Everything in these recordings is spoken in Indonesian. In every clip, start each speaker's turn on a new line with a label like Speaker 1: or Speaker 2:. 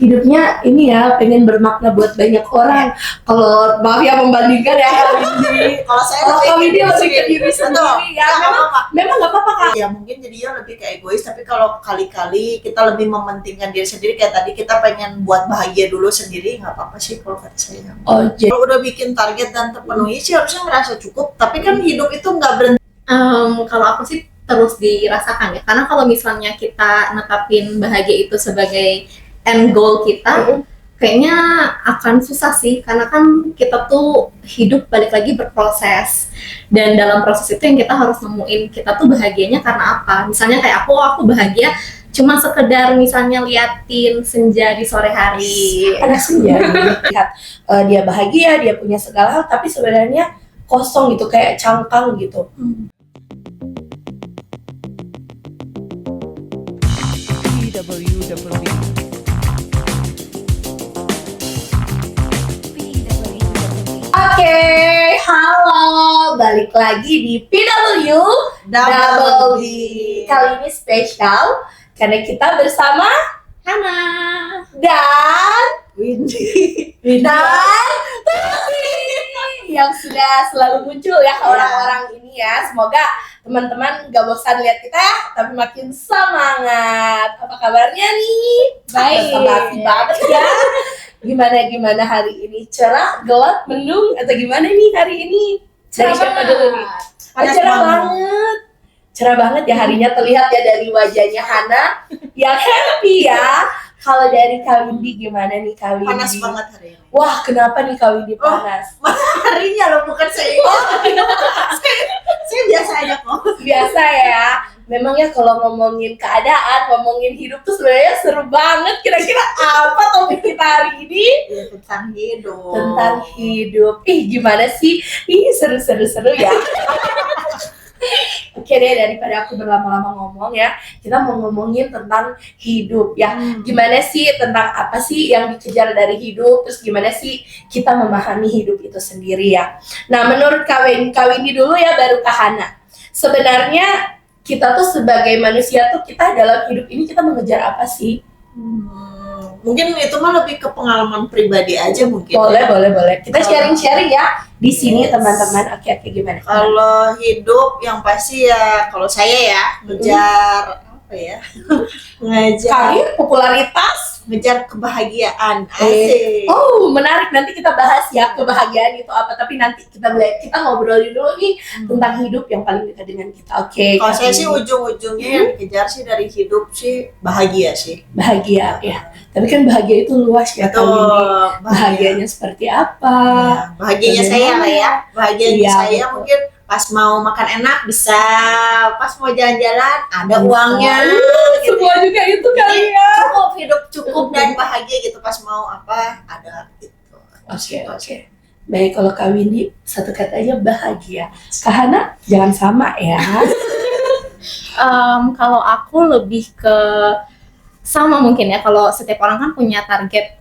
Speaker 1: hidupnya ini ya pengen bermakna buat banyak orang. Kalau maaf ya membandingkan ya kali ini.
Speaker 2: Kalau
Speaker 1: kami dia lebih ke
Speaker 2: sendiri.
Speaker 1: diri sendiri ya. Memang nggak apa-apa Kak.
Speaker 2: Ya mungkin jadinya lebih ke egois, tapi kalau kali-kali kita lebih mementingkan diri sendiri, kayak tadi kita pengen buat bahagia dulu sendiri, nggak apa-apa sih kalau kata saya.
Speaker 1: Oh, jadi
Speaker 2: Kalau udah bikin target dan terpenuhi sih harusnya merasa cukup, tapi kan hidup itu nggak berhenti.
Speaker 3: Kalau aku sih terus dirasakan ya, karena kalau misalnya kita netapin bahagia itu sebagai end goal kita, kayaknya akan susah sih, karena kan kita tuh hidup balik lagi berproses, dan dalam proses itu yang kita harus nemuin kita tuh bahagianya karena apa. Misalnya kayak aku bahagia cuma sekedar misalnya liatin senja di sore hari.
Speaker 1: anak senja lihat dia bahagia, dia punya segala hal, tapi sebenarnya kosong gitu, kayak cangkang gitu. Oke, halo, balik lagi di PW Double D. Kali ini spesial karena kita bersama
Speaker 3: Hana.
Speaker 1: dan
Speaker 2: Windy.
Speaker 1: yang sudah selalu muncul ya ke orang-orang ini ya. Semoga teman-teman gak bosan lihat kita ya, tapi makin semangat. Apa kabarnya nih?
Speaker 3: Baik.
Speaker 1: Basa-basi banget ya. Gimana hari ini? Cerah, gelap, mendung, atau gimana nih hari ini? Dari siapa dulu nih?
Speaker 2: Panas
Speaker 1: Cerah
Speaker 2: banget.
Speaker 1: banget. Cerah banget ya harinya, terlihat ya dari wajahnya Hana yang happy ya. Kalau dari Kak Windy gimana nih Kak Windy?
Speaker 2: Panas banget hari ini.
Speaker 1: Wah, kenapa nih Kak Windy panas?
Speaker 2: Harinya loh, bukan saya. Saya biasa aja kok.
Speaker 1: Biasa ya. Memang ya kalau ngomongin keadaan, ngomongin hidup tuh sebenarnya seru banget. Kira-kira apa topik kita hari ini?
Speaker 2: Ya, tentang hidup.
Speaker 1: Tentang hidup. Gimana sih? Seru ya. Oke deh, daripada aku berlama-lama ngomong ya, kita mau ngomongin tentang hidup ya. Gimana sih, tentang apa sih yang dikejar dari hidup, terus gimana sih kita memahami hidup itu sendiri ya. Nah, menurut Kak Windy dulu ya, baru Kak Hana. Sebenarnya kita tuh sebagai manusia tuh, kita dalam hidup ini kita mengejar apa sih?
Speaker 2: Mungkin itu mah lebih ke pengalaman pribadi aja mungkin.
Speaker 1: Boleh. Kita sharing-sharing ya di sini teman-teman. Oke, gimana?
Speaker 2: Kalau hidup yang pasti ya, kalau saya ya ngejar apa ya?
Speaker 1: Karir, popularitas,
Speaker 2: ngejar kebahagiaan. Asik.
Speaker 1: Oh, menarik. Nanti kita bahas ya kebahagiaan itu apa. Tapi nanti kita ngobrolin dulu nih tentang hidup yang paling dekat dengan kita. Oke.
Speaker 2: Kalau saya sih ujung-ujungnya yang dikejar sih dari hidup sih bahagia sih.
Speaker 1: Bahagia ya. Tapi kan bahagia itu luas ya.
Speaker 2: Betul.
Speaker 1: Bahagianya seperti apa?
Speaker 2: Ya, bahagianya saya lah ya. Bahagianya
Speaker 1: Iya,
Speaker 2: saya
Speaker 1: betul.
Speaker 2: mungkin pas mau makan enak bisa, pas mau jalan-jalan ada uangnya. Gitu.
Speaker 1: Semua juga itu kali ya.
Speaker 2: Cukup, hidup cukup dan bahagia gitu, pas mau apa ada gitu.
Speaker 1: Oke. Baik, kalau Kak Windy satu kata aja bahagia. Kak Hana jangan sama ya.
Speaker 3: Kalau aku lebih ke sama mungkin ya, kalau setiap orang kan punya target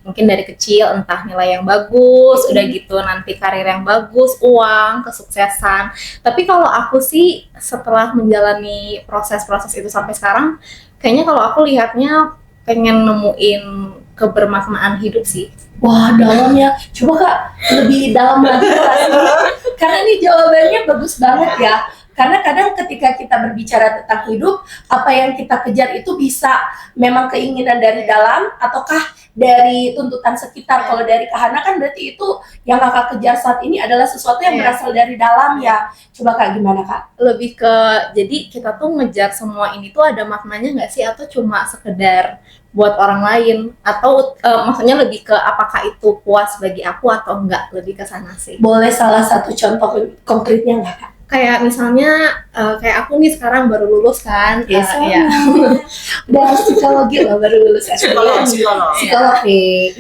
Speaker 3: mungkin dari kecil, entah nilai yang bagus, udah gitu nanti karir yang bagus, uang, kesuksesan. Tapi kalau aku sih setelah menjalani proses-proses itu sampai sekarang, kayaknya kalau aku lihatnya pengen nemuin kebermaknaan hidup sih.
Speaker 1: Wah, dalamnya. Coba Kak, lebih dalam lagi Kak. Karena ini jawabannya bagus banget ya. Karena kadang ketika kita berbicara tentang hidup, apa yang kita kejar itu bisa memang keinginan dari dalam ataukah dari tuntutan sekitar. Kalau dari Kak Hana kan berarti itu yang Kakak kejar saat ini adalah sesuatu yang berasal dari dalam ya. Coba Kak, gimana Kak?
Speaker 3: Lebih ke, jadi kita tuh ngejar semua ini tuh ada maknanya nggak sih, atau cuma sekedar buat orang lain, atau maksudnya lebih ke apakah itu puas bagi aku atau enggak, lebih ke sana sih.
Speaker 1: Boleh salah satu contoh konkretnya nggak Kak?
Speaker 3: Kayak misalnya kayak aku nih sekarang baru lulus kan,
Speaker 1: Yes,
Speaker 3: ya.
Speaker 1: Udah psikologi loh, baru lulus
Speaker 2: Psikolog.
Speaker 1: Psikolog nih.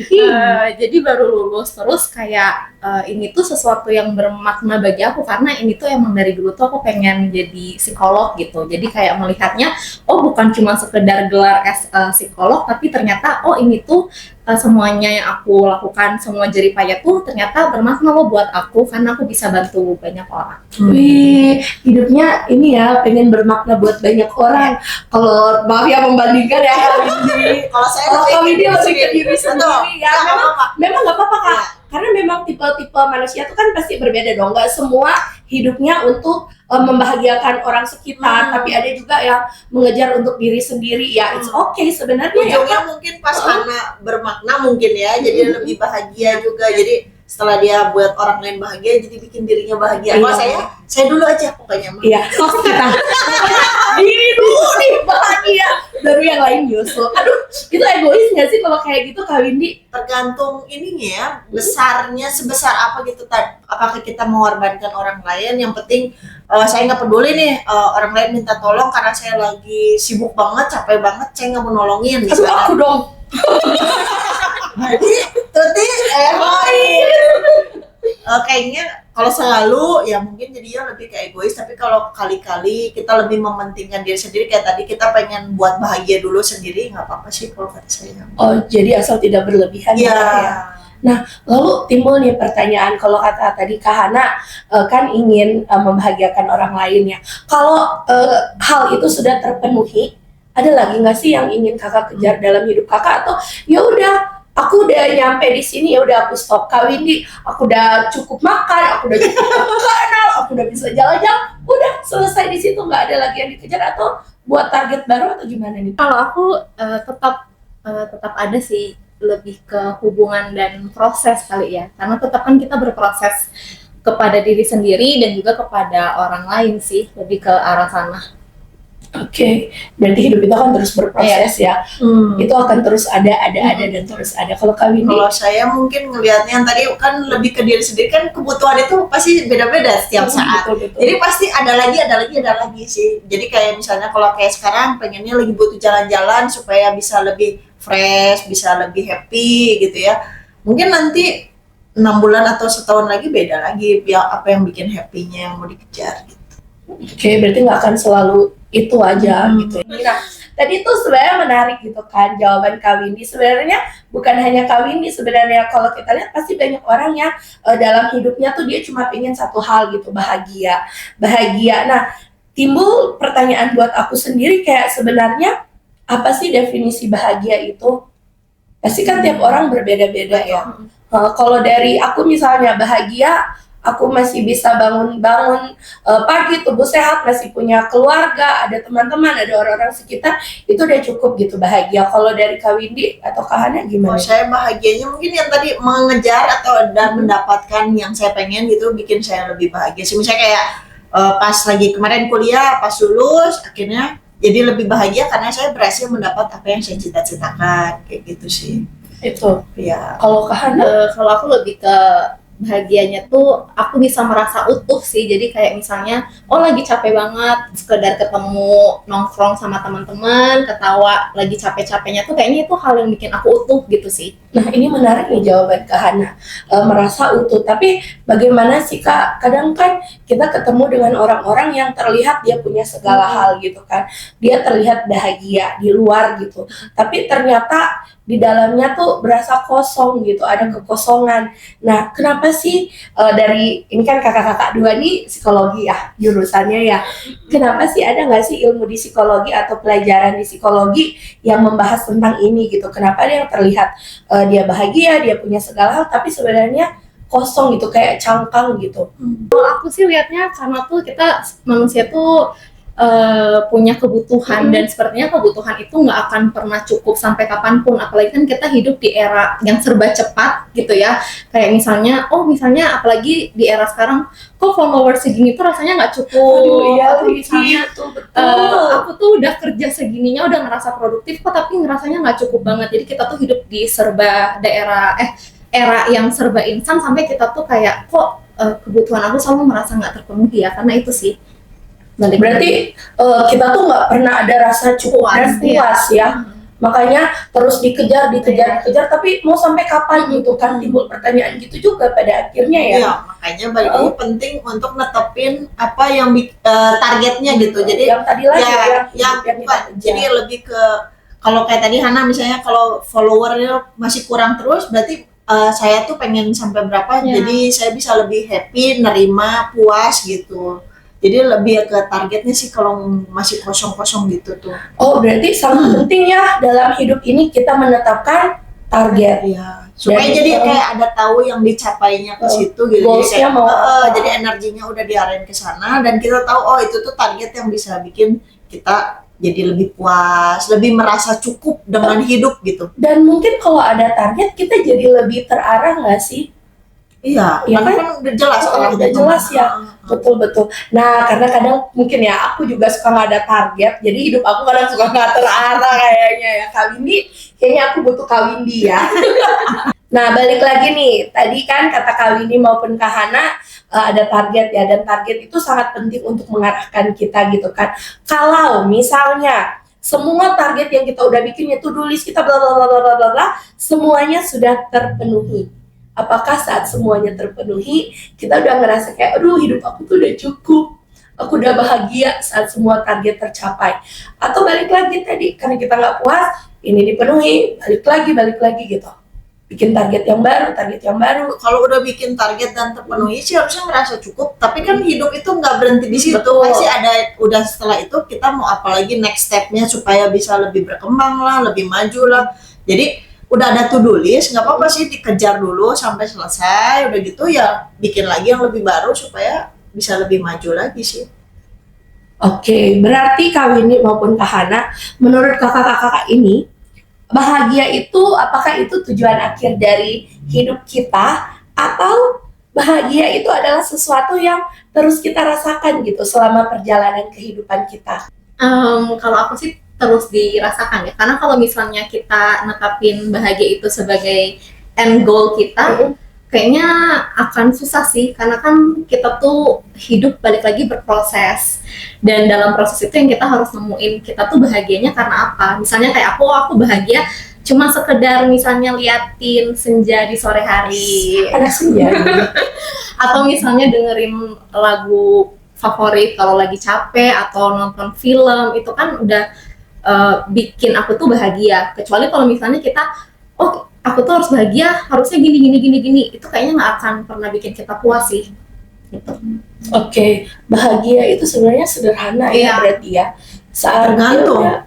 Speaker 3: Jadi baru lulus, terus kayak ini tuh sesuatu yang bermakna bagi aku, karena ini tuh emang dari dulu tuh aku pengen jadi psikolog gitu. Jadi kayak melihatnya, oh bukan cuma sekedar gelar psikolog, tapi ternyata oh ini tuh semuanya yang aku lakukan, semua jerih payah tuh ternyata bermakna loh buat aku karena aku bisa bantu banyak orang.
Speaker 1: Wih, hidupnya ini ya pengen bermakna buat banyak orang. Kalau maaf ya membandingkan ya Kak Windy.
Speaker 2: Kalau saya
Speaker 1: Kalau Kak Windy lebih ke
Speaker 2: sendiri.
Speaker 1: diri
Speaker 2: Betul.
Speaker 1: sendiri ya.
Speaker 2: Nggak
Speaker 1: Memang
Speaker 2: apa-apa.
Speaker 1: memang nggak apa-apa Kak.
Speaker 2: Iya.
Speaker 1: Karena memang tipe-tipe manusia itu kan pasti berbeda dong. Nggak semua hidupnya untuk membahagiakan orang sekitar, tapi ada juga yang mengejar untuk diri sendiri ya. It's okay sebenarnya ya.
Speaker 2: Ujungnya mungkin pas karena bermakna mungkin ya, jadi lebih bahagia juga. Jadi setelah dia buat orang lain bahagia, jadi bikin dirinya bahagia. Kalau saya dulu aja pokoknya.
Speaker 1: Iya, tos kita. Diri dulu nih bahagia, baru yang lain nyusul. Aduh, itu egois nggak sih kalau kayak gitu Kak Windy?
Speaker 2: Tergantung ininya ya, besarnya sebesar apa gitu. Apakah kita mengorbankan orang lain? Yang penting saya nggak peduli nih orang lain minta tolong karena saya lagi sibuk banget, capek banget, saya nggak mau nolongin.
Speaker 1: Aduh, aku dong.
Speaker 2: Tuti, kayaknya kalau selalu ya mungkin jadinya lebih ke egois, tapi kalau kali-kali kita lebih mementingkan diri sendiri, kayak tadi kita pengen buat bahagia dulu sendiri, nggak apa-apa sih kalau kata saya.
Speaker 1: Oh, jadi asal tidak berlebihan
Speaker 2: Iya.
Speaker 1: ya. Lalu timbul nih pertanyaan, kalau kata tadi Kak Hana kan ingin membahagiakan orang lain ya. Kalau hal itu sudah terpenuhi, ada lagi nggak sih yang ingin kakak kejar dalam hidup kakak, atau ya udah aku udah nyampe di sini, ya udah aku stop. Kak Windy, aku udah cukup makan, aku udah cukup kenal, aku udah bisa jalan-jalan, udah selesai di situ, nggak ada lagi yang dikejar, atau buat target baru atau gimana nih?
Speaker 3: Kalau aku tetap ada sih, lebih ke hubungan dan proses kali ya, karena tetap kan kita berproses kepada diri sendiri dan juga kepada orang lain sih, lebih ke arah sana.
Speaker 1: Oke, berarti hidup itu akan terus berproses ya. Itu akan terus ada dan terus ada. Kalau Kak Windy?
Speaker 2: Kalau saya mungkin ngelihatnya yang tadi kan lebih ke diri sendiri, kan kebutuhan itu pasti beda-beda setiap saat.
Speaker 1: Betul.
Speaker 2: Jadi pasti ada lagi sih. Jadi kayak misalnya kalau kayak sekarang pengennya lagi butuh jalan-jalan supaya bisa lebih fresh, bisa lebih happy gitu ya. Mungkin nanti 6 bulan atau setahun lagi beda lagi ya, apa yang bikin happy-nya yang mau dikejar gitu.
Speaker 1: Oke, berarti nggak akan selalu itu aja gitu. Nah, tadi tuh sebenarnya menarik gitu kan jawaban Kak Windy. Sebenarnya bukan hanya Kak Windy, sebenarnya kalau kita lihat pasti banyak orang yang dalam hidupnya tuh dia cuma pengen satu hal gitu, bahagia. Nah, timbul pertanyaan buat aku sendiri, kayak sebenarnya apa sih definisi bahagia itu? Pasti kan tiap orang berbeda-beda ya. Kalau dari aku misalnya, bahagia aku masih bisa bangun pagi, tubuh sehat, masih punya keluarga, ada teman-teman, ada orang-orang sekitar, itu udah cukup gitu bahagia. Kalau dari Kak Windy atau Kak Hana gimana?
Speaker 2: Kalau saya bahagianya mungkin yang tadi mengejar atau dan mendapatkan yang saya pengen gitu bikin saya lebih bahagia sih. Misalnya kayak pas lagi kemarin kuliah, pas lulus akhirnya jadi lebih bahagia karena saya berhasil mendapat apa yang saya cita-citakan, kayak gitu sih.
Speaker 1: Itu
Speaker 2: Ya.
Speaker 1: kalau Kak Hana?
Speaker 3: Kalau aku lebih ke bahagianya tuh aku bisa merasa utuh sih. Jadi kayak misalnya lagi capek banget, sekedar ketemu nongkrong sama teman-teman, ketawa, lagi capek-capeknya tuh kayaknya itu hal yang bikin aku utuh gitu sih.
Speaker 1: Nah, ini menarik nih jawaban Kak Hana, merasa utuh. Tapi bagaimana sih Kak, kadang kan kita ketemu dengan orang-orang yang terlihat dia punya segala hal gitu kan, dia terlihat bahagia di luar gitu, tapi ternyata di dalamnya tuh berasa kosong gitu, ada kekosongan. Nah, kenapa sih dari ini kan kakak-kakak dua nih psikologi ya jurusannya ya, kenapa sih ada nggak sih ilmu di psikologi atau pelajaran di psikologi yang membahas tentang ini gitu? Kenapa ada yang terlihat dia bahagia, dia punya segala hal, tapi sebenarnya kosong gitu, kayak cangkang gitu?
Speaker 3: Kalau aku sih lihatnya karena tuh kita manusia tuh punya kebutuhan, dan sepertinya kebutuhan itu nggak akan pernah cukup sampai kapanpun, apalagi kan kita hidup di era yang serba cepat gitu ya. Kayak misalnya apalagi di era sekarang, kok follower segini tuh rasanya nggak cukup.
Speaker 1: Aduh, iya,
Speaker 3: Atau misalnya aku tuh udah kerja segininya, udah ngerasa produktif kok, tapi ngerasanya nggak cukup banget. Jadi kita tuh hidup di serba era yang serba instan, sampai kita tuh kayak kok kebutuhan aku selalu merasa nggak terpenuhi ya, karena itu sih.
Speaker 1: Berarti kita tuh nggak pernah ada rasa cukup dan puas ya. Makanya terus dikejar, tapi mau sampai kapan gitu kan, timbul pertanyaan gitu juga pada akhirnya ya.
Speaker 2: Iya, makanya balik lagi penting untuk netepin apa yang targetnya gitu. Jadi
Speaker 1: yang tadi lagi
Speaker 2: yang
Speaker 1: kita
Speaker 2: bukan,
Speaker 1: kejar.
Speaker 2: jadi lebih ke kalau kayak tadi Hana misalnya kalau followernya masih kurang terus berarti saya tuh pengen sampai berapa
Speaker 3: Ya.
Speaker 2: jadi saya bisa lebih happy, nerima, puas gitu. Jadi lebih ke targetnya sih kalau masih kosong-kosong gitu tuh.
Speaker 1: Oh, berarti sangat penting ya dalam hidup ini kita menetapkan target.
Speaker 2: Iya. Supaya
Speaker 1: Dan,
Speaker 2: jadi kayak ada tahu yang dicapainya ke situ gitu. Jadi
Speaker 1: goalsnya
Speaker 2: kayak
Speaker 1: mau apa.
Speaker 2: jadi energinya udah diarahin ke sana dan kita tahu oh itu tuh target yang bisa bikin kita jadi lebih puas, lebih merasa cukup dengan hidup gitu.
Speaker 1: Dan mungkin kalau ada target kita jadi lebih terarah nggak sih?
Speaker 2: Iya,
Speaker 1: Iya
Speaker 2: karena
Speaker 1: kan?
Speaker 2: kan udah jelas
Speaker 1: Oh,
Speaker 2: arahnya
Speaker 1: udah jelas
Speaker 2: kemana.
Speaker 1: ya. Betul. Nah, karena kadang mungkin ya aku juga suka nggak ada target, jadi hidup aku kadang suka nggak terarah kayaknya ya. Kawindi, kayaknya aku butuh Kawindi ya. Nah, balik lagi nih, tadi kan kata Kawindi maupun Kak Hana ada target ya, dan target itu sangat penting untuk mengarahkan kita gitu kan. Kalau misalnya semua target yang kita udah bikin itu to-do list kita bla bla bla bla bla bla bla, semuanya sudah terpenuhi. Apakah saat semuanya terpenuhi, kita udah ngerasa kayak, aduh hidup aku tuh udah cukup, aku udah bahagia saat semua target tercapai. Atau balik lagi tadi, karena kita nggak puas, ini dipenuhi, balik lagi gitu. Bikin target yang baru.
Speaker 2: Kalau udah bikin target dan terpenuhi sih harusnya ngerasa cukup. Tapi kan hidup itu nggak berhenti di situ.
Speaker 1: Betul.
Speaker 2: Pasti ada udah setelah itu kita mau apa lagi next stepnya supaya bisa lebih berkembang lah, lebih maju lah. Jadi udah ada to-do list, nggak apa-apa sih dikejar dulu sampai selesai. Udah gitu ya bikin lagi yang lebih baru supaya bisa lebih maju lagi sih.
Speaker 1: Oke, berarti Kak Winnie maupun Kak Hana, menurut kakak-kakak ini, bahagia itu apakah itu tujuan akhir dari hidup kita, atau bahagia itu adalah sesuatu yang terus kita rasakan gitu selama perjalanan kehidupan kita?
Speaker 3: Kalau aku sih terus dirasakan ya, karena kalau misalnya kita netapin bahagia itu sebagai end goal kita, kayaknya akan susah sih, karena kan kita tuh hidup balik lagi berproses, dan dalam proses itu yang kita harus nemuin kita tuh bahagianya karena apa. Misalnya kayak aku bahagia cuma sekedar misalnya liatin senja di sore hari,
Speaker 1: Ada sih ya.
Speaker 3: atau misalnya dengerin lagu favorit kalau lagi capek, atau nonton film, itu kan udah bikin aku tuh bahagia. Kecuali kalau misalnya kita, oh aku tuh harus bahagia, harusnya gini, itu kayaknya nggak akan pernah bikin kita puas sih. Gitu.
Speaker 1: Oke, bahagia itu sebenarnya sederhana ya
Speaker 3: Iya.
Speaker 1: berarti ya. Saat
Speaker 2: Tergantung.
Speaker 1: ya,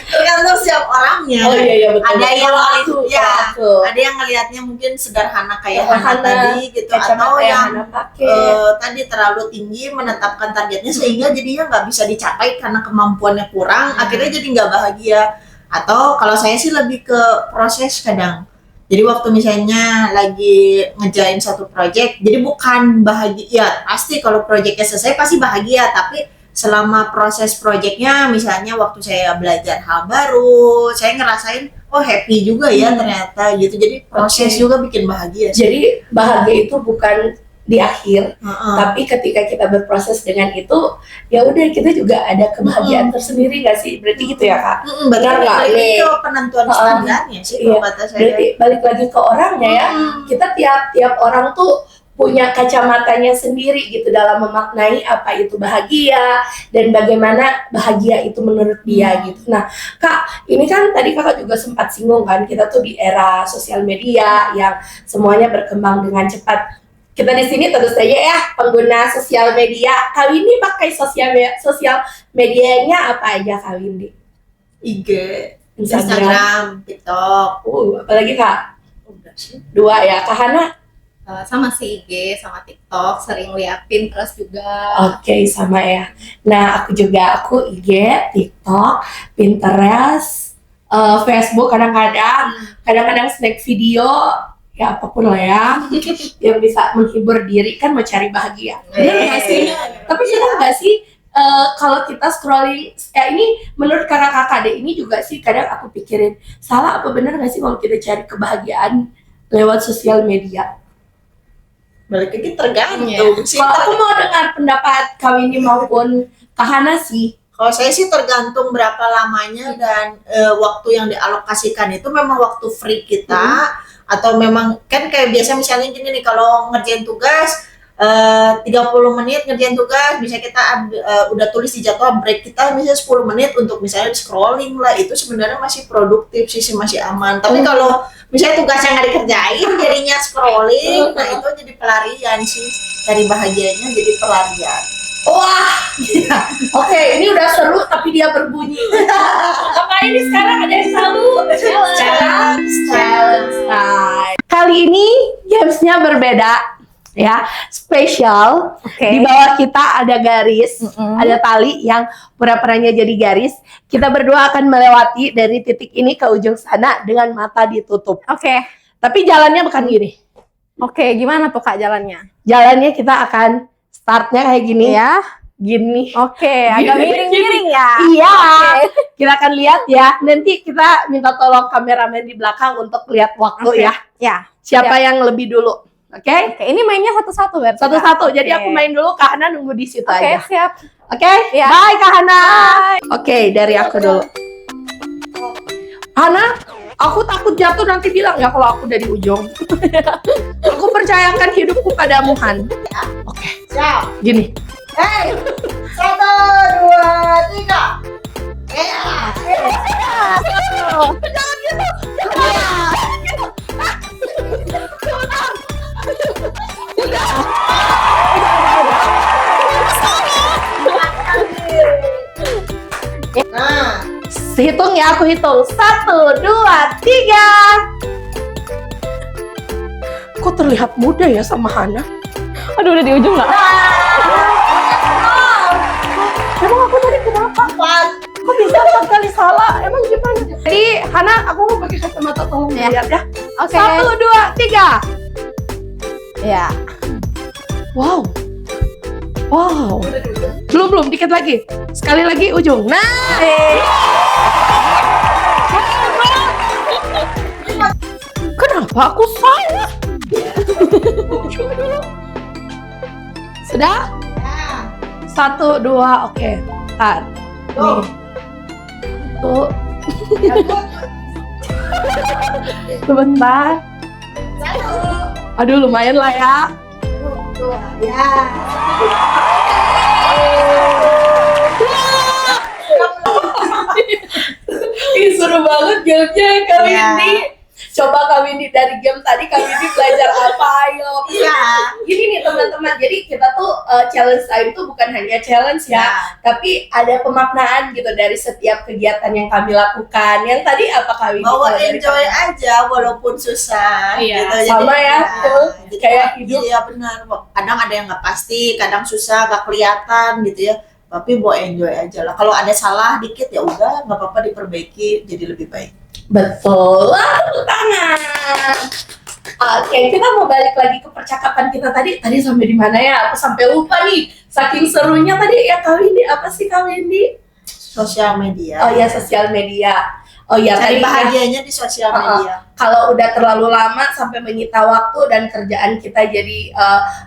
Speaker 2: Tergantung setiap orangnya.
Speaker 1: oh iya betul.
Speaker 2: Ada yang
Speaker 1: Kalau aku,
Speaker 2: ya,
Speaker 1: kalau aku.
Speaker 2: ada yang ngelihatnya mungkin sederhana kayak
Speaker 1: Sederhana,
Speaker 2: Hana tadi gitu,
Speaker 1: kacamata
Speaker 2: atau yang
Speaker 1: Hana pakai.
Speaker 2: tadi terlalu tinggi menetapkan targetnya sehingga jadinya nggak bisa dicapai karena kemampuannya kurang, akhirnya jadi nggak bahagia. Atau kalau saya sih lebih ke proses kadang. Jadi waktu misalnya lagi ngejain satu project, jadi bukan bahagia, ya pasti kalau projectnya selesai pasti bahagia, tapi selama proses projectnya, misalnya waktu saya belajar hal baru, saya ngerasain, oh happy juga ya ternyata gitu, jadi proses
Speaker 1: Oke.
Speaker 2: juga bikin bahagia sih.
Speaker 1: Jadi bahagia itu bukan di akhir,
Speaker 2: Heeh.
Speaker 1: tapi ketika kita berproses dengan itu, ya udah kita juga ada kebahagiaan tersendiri nggak sih? Berarti gitu ya Kak?
Speaker 2: Berarti
Speaker 1: Benar nggak,
Speaker 2: balik
Speaker 1: Ye?
Speaker 2: ke penentuan standarnya sih
Speaker 1: Iya.
Speaker 2: kalau kata saya.
Speaker 1: Berarti balik lagi ke orangnya ya. Kita tiap orang tuh punya kacamatanya sendiri gitu dalam memaknai apa itu bahagia dan bagaimana bahagia itu menurut dia gitu. Nah, Kak, ini kan tadi Kakak juga sempat singgung kan, kita tuh di era sosial media yang semuanya berkembang dengan cepat. Kita di sini tentu saja ya pengguna sosial media. Kak Windy pakai sosial medianya apa aja Kak Windy?
Speaker 2: IG,
Speaker 1: Instagram.
Speaker 2: Instagram, TikTok.
Speaker 1: Apalagi Kak?
Speaker 2: Udah sih.
Speaker 1: 2 ya. Kak Hana?
Speaker 3: Sama si IG, sama TikTok, sering lihat Pinterest juga.
Speaker 1: Oke, sama ya. Nah, aku IG, TikTok, Pinterest, Facebook kadang-kadang snack video, ya apapun lah ya, yang bisa menghibur diri kan mencari bahagia. Benar nggak sih? Tapi benar nggak sih kalau kita scrolling, ini menurut kakak-kakak deh, ini juga sih kadang aku pikirin, salah apa benar nggak sih kalau kita cari kebahagiaan lewat sosial media?
Speaker 2: Balik lagi tergantung sih.
Speaker 1: Kalau aku mau dengar pendapat Kak Windy maupun Kak Hana sih.
Speaker 2: Kalau saya sih tergantung berapa lamanya dan waktu yang dialokasikan itu memang waktu free kita atau memang kan kayak biasa misalnya gini nih, kalau ngerjain tugas 30 menit ngerjain tugas, bisa kita udah tulis di jadwal break kita misalnya 10 menit untuk misalnya scrolling lah, itu sebenarnya masih produktif sih, masih aman. Tapi kalau misalnya tugas yang nggak dikerjain jadinya scrolling, nah itu jadi pelarian sih, dari bahagianya jadi pelarian.
Speaker 1: Wah, gila. Oke, ini udah seru tapi dia berbunyi. Apa ini sekarang ada yang tahu? Challenge time. Kali ini gamesnya berbeda ya, spesial. Di bawah kita ada garis, ada tali yang pura-puranya jadi garis. Kita berdua akan melewati dari titik ini ke ujung sana dengan mata ditutup. Tapi jalannya bukan gini.
Speaker 4: Gimana tuh Kak jalannya?
Speaker 1: Jalannya kita akan startnya kayak gini
Speaker 4: Ya.
Speaker 1: Gini.
Speaker 4: Agak miring-miring ya.
Speaker 1: Iya. Kita akan lihat ya. Nanti kita minta tolong kameramen di belakang untuk lihat waktu ya.
Speaker 4: Ya.
Speaker 1: Siapa yang lebih dulu? Oke?
Speaker 4: Ini mainnya satu-satu berarti. Kak?
Speaker 1: Satu-satu. Jadi
Speaker 4: Oke.
Speaker 1: aku main dulu, Kak Hana nunggu di situ aja.
Speaker 4: Siap.
Speaker 1: Oke?
Speaker 4: Ya.
Speaker 1: Bye Kak Hana. Oke, dari aku dulu. Hana, aku takut jatuh nanti bilang ya kalau aku dari ujung. Aku percayakan hidupku padamu, Han. Oke,
Speaker 2: Siap.
Speaker 1: gini.
Speaker 2: Hey, 1, 2, 3. Nah,
Speaker 1: Hitung ya, aku hitung. 1, 2, 3. Kok terlihat muda ya sama Hana?
Speaker 4: Aduh udah di ujung nggak?
Speaker 1: Emang aku tadi kenapa? Kok bisa 4 kali salah? Emang gimana? Jadi Hana, aku mau pakai kacamata, tolong
Speaker 4: Ya.
Speaker 1: lihat ya.
Speaker 4: Oke.
Speaker 1: 1, 2, 3.
Speaker 4: Ya.
Speaker 1: Wow. Wow. Belum, dikit lagi. Sekali lagi ujung. Nah. Kenapa aku salah? Sudah? 1, 2, oke. Ntar.
Speaker 2: Go.
Speaker 1: Nih. Tuh. Sebentar. Aduh, lumayan lah ya.
Speaker 2: Ya.
Speaker 1: Ih, seru banget gamenya Kak
Speaker 2: Ya.
Speaker 1: Windy. Coba Kak Windy dari game tadi Kak Windy belajar apa? Ayo.
Speaker 2: Iya.
Speaker 1: Gini nih teman-teman, jadi kita tuh challenge time tuh bukan hanya challenge ya, tapi ada pemaknaan gitu dari setiap kegiatan yang kami lakukan. Yang tadi apa Kak Windy?
Speaker 2: Bawa
Speaker 1: Kalau dari
Speaker 2: enjoy
Speaker 1: kamu?
Speaker 2: aja walaupun susah.
Speaker 3: Iya,
Speaker 2: gitu.
Speaker 1: sama ya, betul.
Speaker 2: jadi
Speaker 1: Kayak hidup.
Speaker 2: Iya benar. Kadang ada yang nggak pasti, kadang susah, nggak kelihatan gitu ya. Tapi bawa enjoy aja lah. Kalau ada salah dikit ya udah, nggak apa-apa, diperbaiki jadi lebih baik.
Speaker 1: Betul. Wah, tepuk tangan. Oke, kita mau balik lagi ke percakapan kita tadi. Tadi sampai di mana ya? Aku sampai lupa nih. Saking serunya tadi ya Kak Windy. Apa sih Kak Windy?
Speaker 2: Sosial media.
Speaker 1: Oh ya, sosial media. Oh ya,
Speaker 2: Cari
Speaker 1: tadi ya,
Speaker 2: bahagianya di sosial media.
Speaker 1: kalau udah terlalu lama sampai menyita waktu dan kerjaan kita jadi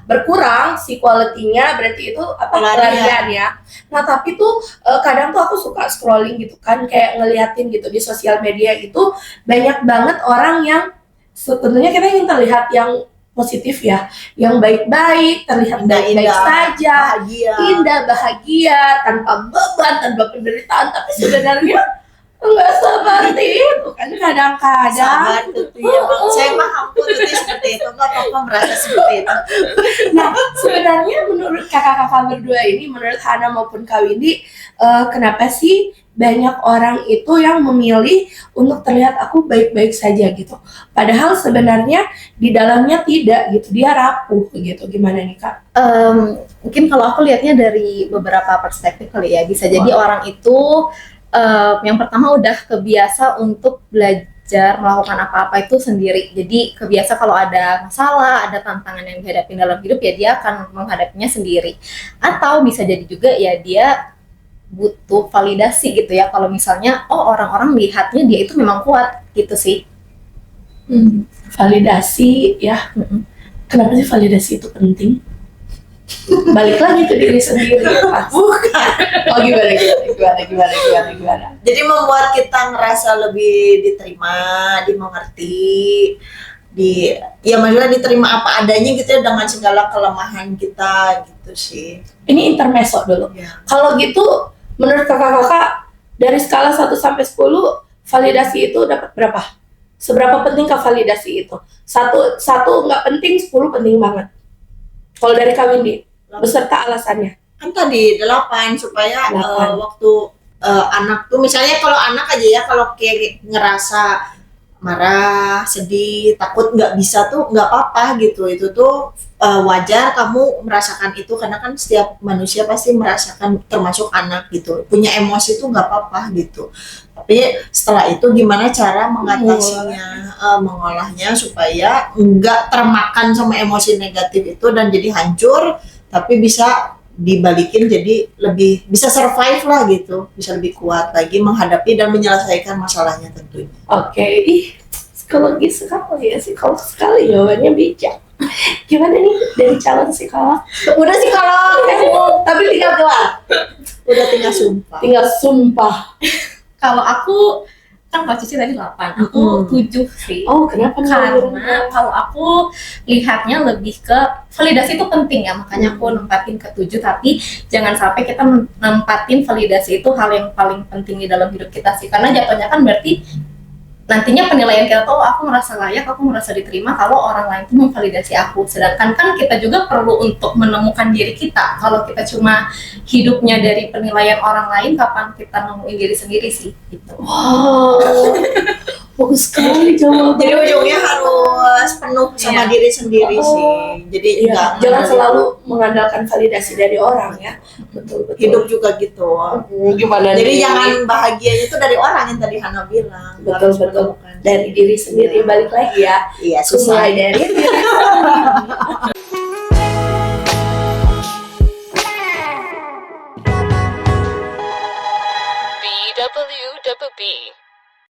Speaker 1: berkurang, si quality-nya berarti itu apa?
Speaker 2: Pelarian.
Speaker 1: Pelarian ya. Nah, tapi tuh kadang tuh aku suka scrolling gitu kan, kayak ngeliatin gitu di sosial media itu banyak banget orang yang tentunya kita ingin terlihat yang positif ya, yang baik-baik, terlihat baik-baik
Speaker 2: Indah,
Speaker 1: saja,
Speaker 2: bahagia.
Speaker 1: indah, bahagia, tanpa beban, tanpa penderitaan, tapi sebenarnya enggak seperti itu kan kadang-kadang.
Speaker 2: Sabar tuh ya. Saya paham kok tuh seperti itu. Nggak apa-apa merasa seperti itu.
Speaker 1: Nah, sebenarnya menurut kakak-kakak berdua ini, menurut Hana maupun Kak Windy, kenapa sih banyak orang itu yang memilih untuk terlihat aku baik-baik saja gitu. Padahal sebenarnya di dalamnya tidak gitu, dia rapuh gitu. Gimana nih Kak?
Speaker 3: Mungkin kalau aku lihatnya dari beberapa perspektif kali ya, bisa jadi orang itu yang pertama udah kebiasa untuk belajar melakukan apa-apa itu sendiri. Jadi kebiasa kalau ada masalah, ada tantangan yang dihadapi dalam hidup ya dia akan menghadapinya sendiri. Atau bisa jadi juga ya dia butuh validasi gitu ya. Kalau misalnya orang-orang melihatnya dia itu memang kuat gitu sih.
Speaker 1: Validasi ya. Kenapa sih validasi itu penting? Balik lagi ke diri sendiri ya, Pak.
Speaker 2: Bukan.
Speaker 1: Oh gimana?
Speaker 2: Jadi membuat kita ngerasa lebih diterima, dimengerti. ya maksudnya diterima apa adanya gitu ya dengan segala kelemahan kita gitu sih.
Speaker 1: Ini intermezzo dulu.
Speaker 2: Ya.
Speaker 1: Kalau gitu, menurut kakak-kakak dari skala 1 sampai 10, validasi itu dapat berapa? Seberapa penting validasi itu? Satu nggak penting, 10 penting banget. Kalau dari Kak Windy, beserta alasannya.
Speaker 2: Kan tadi 8 supaya
Speaker 1: 8.
Speaker 2: waktu anak tuh misalnya kalau anak aja ya kalau kayak ngerasa marah, sedih, takut nggak bisa tuh nggak apa-apa gitu. Itu tuh wajar kamu merasakan itu karena kan setiap manusia pasti merasakan termasuk anak gitu. Punya emosi tuh nggak apa-apa gitu. Tapi setelah itu gimana cara mengatasinya, mengolahnya supaya nggak termakan sama emosi negatif itu dan jadi hancur, tapi bisa dibalikin jadi lebih bisa survive lah gitu, bisa lebih kuat lagi menghadapi dan menyelesaikan masalahnya tentunya.
Speaker 1: Oke, ih psikologis sekali ya, psikolog sekali jawabannya bijak. Gimana nih dari calon psikolog?
Speaker 2: Udah sih kalau
Speaker 1: Tapi tinggal kelar.
Speaker 2: udah tinggal sumpah.
Speaker 1: Tinggal sumpah.
Speaker 3: Kalau aku kan Kak Cici tadi 8, aku 7 sih.
Speaker 1: Oh, kenapa nih?
Speaker 3: Karena kalau aku lihatnya lebih ke validasi itu penting ya, makanya aku nempatin ke 7, tapi jangan sampai kita nempatin validasi itu hal yang paling penting di dalam hidup kita sih, karena jatuhnya kan berarti nantinya penilaian kita tuh aku merasa layak, aku merasa diterima kalau orang lain tuh memvalidasi aku, sedangkan kan kita juga perlu untuk menemukan diri kita. Kalau kita cuma hidupnya dari penilaian orang lain, kapan kita nemuin diri sendiri sih gitu.
Speaker 1: Wow, bagus sekali jawabannya.
Speaker 2: Jadi ujungnya harus penuh sama
Speaker 3: Iya.
Speaker 2: diri sendiri sih. Jadi
Speaker 1: Iya,
Speaker 2: nggak
Speaker 1: jangan selalu mengandalkan validasi dari orang ya. Betul betul.
Speaker 2: hidup juga gitu.
Speaker 1: Gimana?
Speaker 2: Jadi
Speaker 1: nih?
Speaker 2: jangan bahagianya itu dari orang yang tadi Hana bilang.
Speaker 1: Betul
Speaker 2: Harus
Speaker 1: betul.
Speaker 2: menemukan
Speaker 1: Dari diri sendiri, balik lagi ya.
Speaker 2: Iya, susah.
Speaker 1: Mulai dari diri sendiri.
Speaker 5: BWWB.